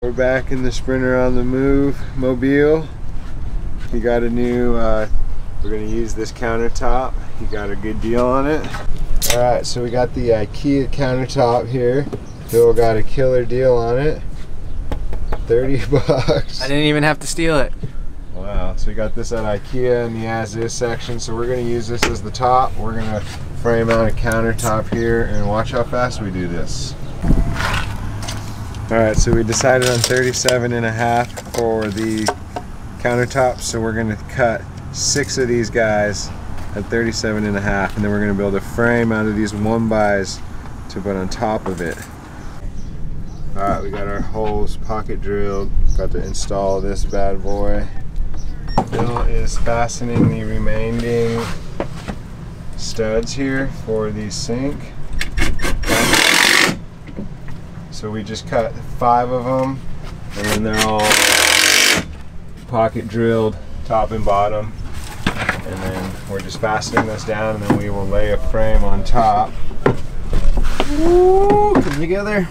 We're back in the Sprinter on the Move mobile. We got a new, we're gonna use this countertop. He got a good deal on it. All right, so we got the IKEA countertop here. Bill got a killer deal on it. 30 bucks. I didn't even have to steal it. Wow, so we got this at IKEA in the as-is section. So we're gonna use this as the top. We're gonna frame out a countertop here and watch how fast we do this. All right, so we decided on 37.5 for the countertop. So we're gonna cut 6 of these guys at 37.5, and then we're gonna build a frame out of these 1x to put on top of it. All right, we got our holes pocket drilled. Got to install this bad boy. Bill is fastening the remaining studs here for the sink. So we just cut 5 of them, and then they're all pocket drilled top and bottom. And then we're just fastening this down, and then we will lay a frame on top. Woo, come together.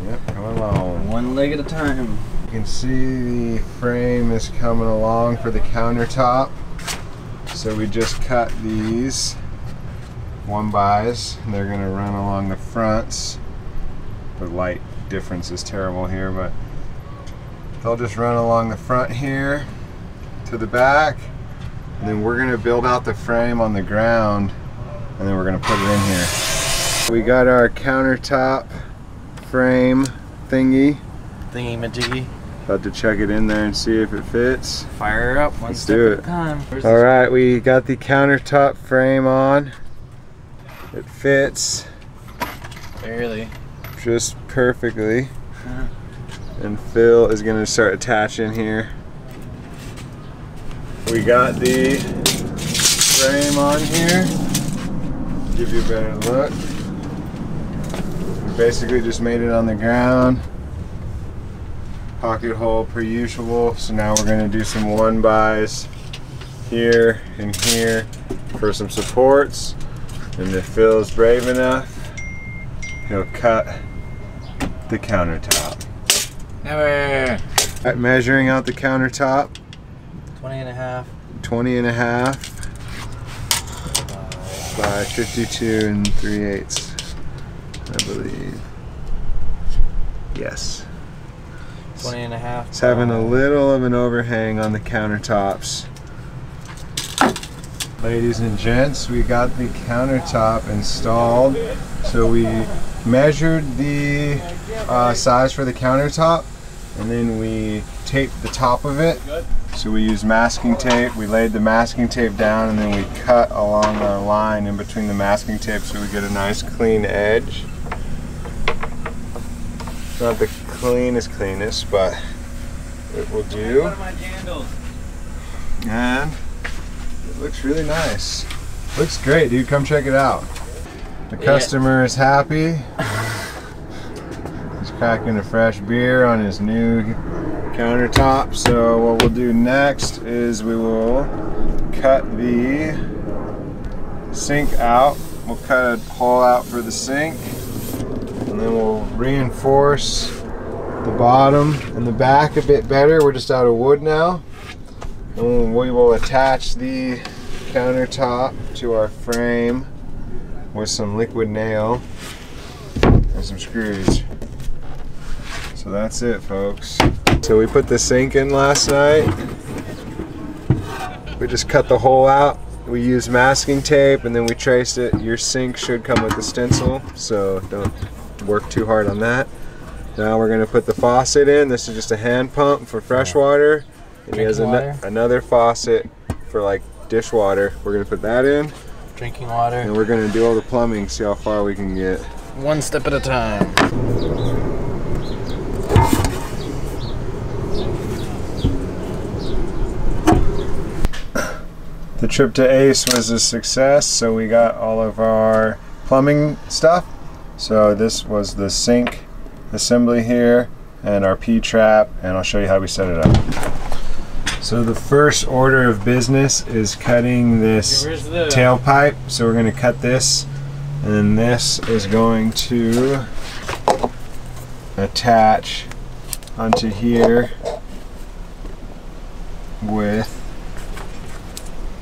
Yep, coming along. One leg at a time. You can see the frame is coming along for the countertop. So we just cut these 1x's, and they're gonna run along the fronts. The light difference is terrible here, but they'll just run along the front here to the back, and then we're gonna build out the frame on the ground, and then we're gonna put it in here. We got our countertop frame thingy. Thingy-majiggy. About to check it in there and see if it fits. Fire her up one step at a time. All right, we got the countertop frame on. It fits. Barely. Just perfectly. And Phil is gonna start attaching here. We got the frame on here. Give you a better look. We basically just made it on the ground. Pocket hole per usual. So now we're gonna do some 1x's here and here for some supports. And if Phil's brave enough, he'll cut the countertop. Never. Right, measuring out the countertop. 20.5. 20.5 by 52 3/8, I believe. Yes. 20.5. It's having a little of an overhang on the countertops. Ladies and gents, we got the countertop installed. So we measured the size for the countertop, and then we taped the top of it. So we used masking tape. We laid the masking tape down, and then we cut along our line in between the masking tape so we get a nice clean edge. It's not the cleanest, but it will do. And it looks really nice. Looks great, dude. Come check it out. The customer is happy. He's cracking a fresh beer on his new countertop. So what we'll do next is we will cut the sink out. We'll cut a hole out for the sink, and then we'll reinforce the bottom and the back a bit better. We're just out of wood now. And we will attach the countertop to our frame with some liquid nail and some screws. So that's it, folks. So we put the sink in last night. We just cut the hole out. We used masking tape, and then we traced it. Your sink should come with a stencil, so don't work too hard on that. Now we're gonna put the faucet in. This is just a hand pump for fresh water. And he has another faucet for like dishwater. We're gonna put that in. Drinking water. And we're gonna do all the plumbing, see how far we can get. One step at a time. The trip to Ace was a success, so we got all of our plumbing stuff. So this was the sink assembly here and our P-trap, and I'll show you how we set it up. So the first order of business is cutting this tailpipe. So we're going to cut this, and then this is going to attach onto here with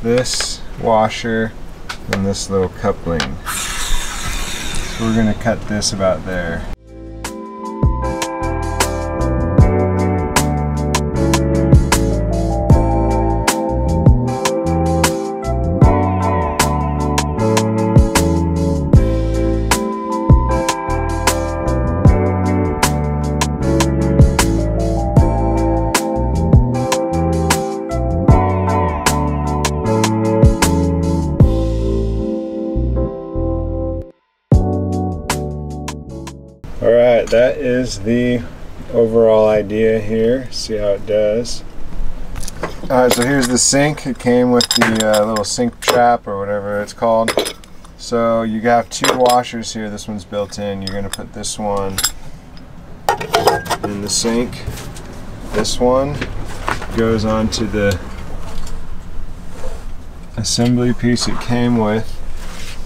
this washer and this little coupling. So we're going to cut this about there. Alright, that is the overall idea here. See how it does. Alright, so here's the sink. It came with the little sink trap or whatever it's called. So you have two washers here. This one's built in. You're going to put this one in the sink. This one goes onto the assembly piece it came with,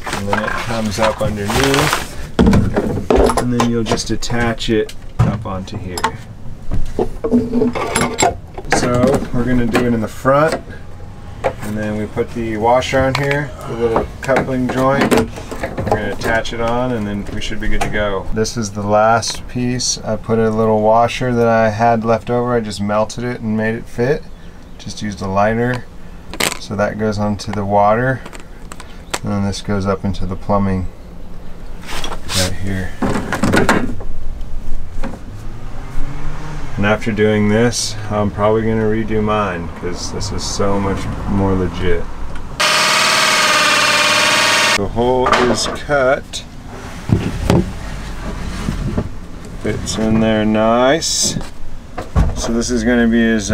and then it comes up underneath. And then you'll just attach it up onto here. So we're going to do it in the front, and then we put the washer on here, the little coupling joint. We're going to attach it on, and then we should be good to go. This is the last piece. I put a little washer that I had left over. I just melted it and made it fit. Just used a lighter. So that goes onto the water, and then this goes up into the plumbing right here. And after doing this, I'm probably going to redo mine because this is so much more legit. The hole is cut. Fits in there nice. So this is going to be his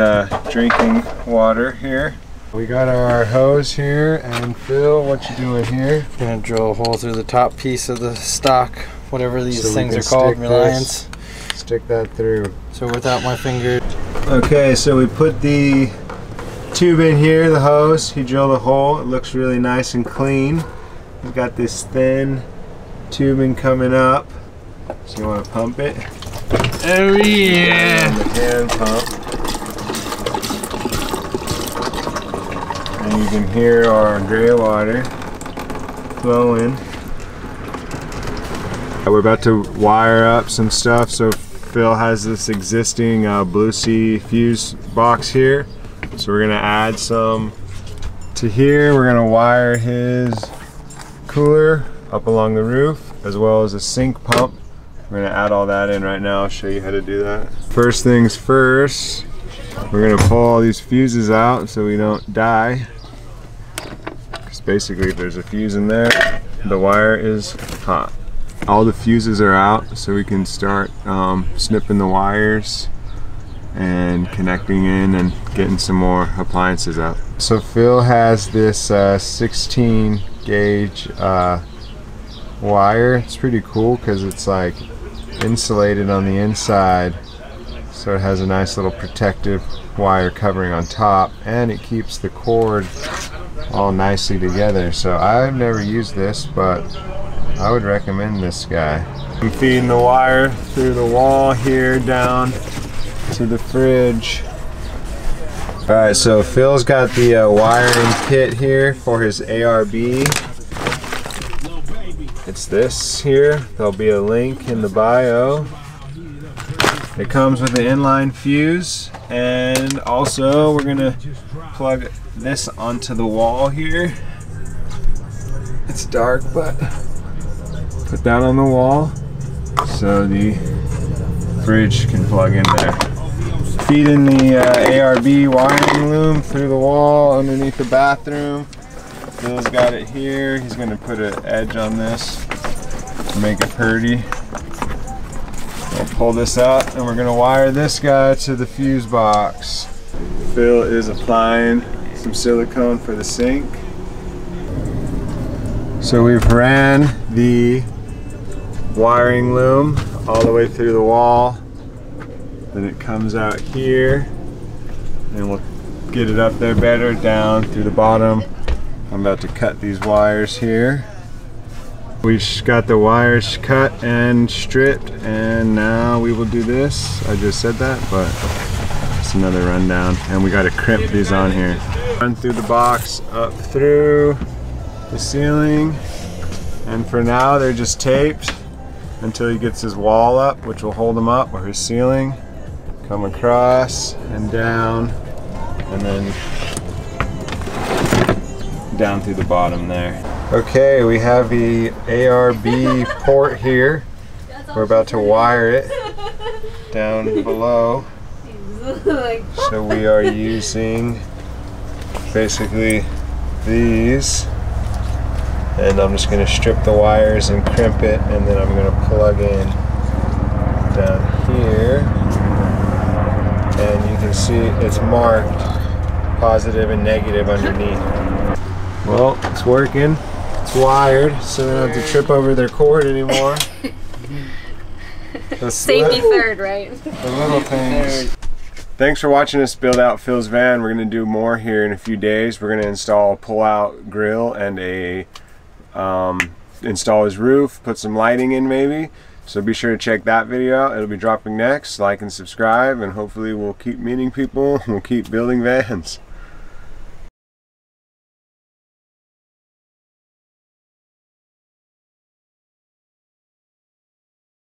drinking water here. We got our hose here, and Phil, what you doing here? Gonna drill a hole through the top piece of the stock, whatever these things are called, Reliance. Stick that through. So without my finger. Okay, so we put the tube in here, the hose. He drilled a hole. It looks really nice and clean. We've got this thin tubing coming up. So you want to pump it? Oh yeah! And the hand pump. And you can hear our gray water flowing. We're about to wire up some stuff. So Phil has this existing Blue Sea fuse box here. So we're gonna add some to here. We're gonna wire his cooler up along the roof, as well as a sink pump. We're gonna add all that in right now. I'll show you how to do that. First things first, we're gonna pull all these fuses out so we don't die. Because basically if there's a fuse in there, the wire is hot. All the fuses are out, so we can start snipping the wires and connecting in and getting some more appliances out. So Phil has this 16 gauge wire. It's pretty cool because it's like insulated on the inside, so it has a nice little protective wire covering on top, and it keeps the cord all nicely together. So I've never used this, but I would recommend this guy. I'm feeding the wire through the wall here down to the fridge. Alright, so Phil's got the wiring kit here for his ARB. It's this here. There'll be a link in the bio. It comes with an inline fuse, and also we're gonna plug this onto the wall here. It's dark, but put that on the wall so the fridge can plug in there. Feeding the ARB wiring loom through the wall underneath the bathroom. Phil's got it here. He's going to put an edge on this to make it purdy. We'll pull this out, and we're going to wire this guy to the fuse box. Phil is applying some silicone for the sink. So we've ran the wiring loom all the way through the wall. Then it comes out here, and we'll get it up there better, down through the bottom. I'm about to cut these wires here. We got the wires cut and stripped, and now we will do this. I just said that, but it's another rundown. And we got to crimp these on here. Run through the box, up through the ceiling, and for now they're just taped until he gets his wall up, which will hold him up, or his ceiling. Come across and down, and then down through the bottom there. Okay, we have the ARB port here. We're about to wire it down below. So we are using basically these, and I'm just going to strip the wires and crimp it, and then I'm going to plug in down here, and you can see it's marked positive and negative underneath. Well, it's working. It's wired, so they don't have to trip over their cord anymore. Safety third, right? The little things. Thanks for watching us build out Phil's van. We're going to do more here in a few days. We're going to install a pull-out grill and install his roof, put some lighting in maybe. So be sure to check that video out. It'll be dropping next. Like and subscribe, and hopefully we'll keep meeting people. We'll keep building vans.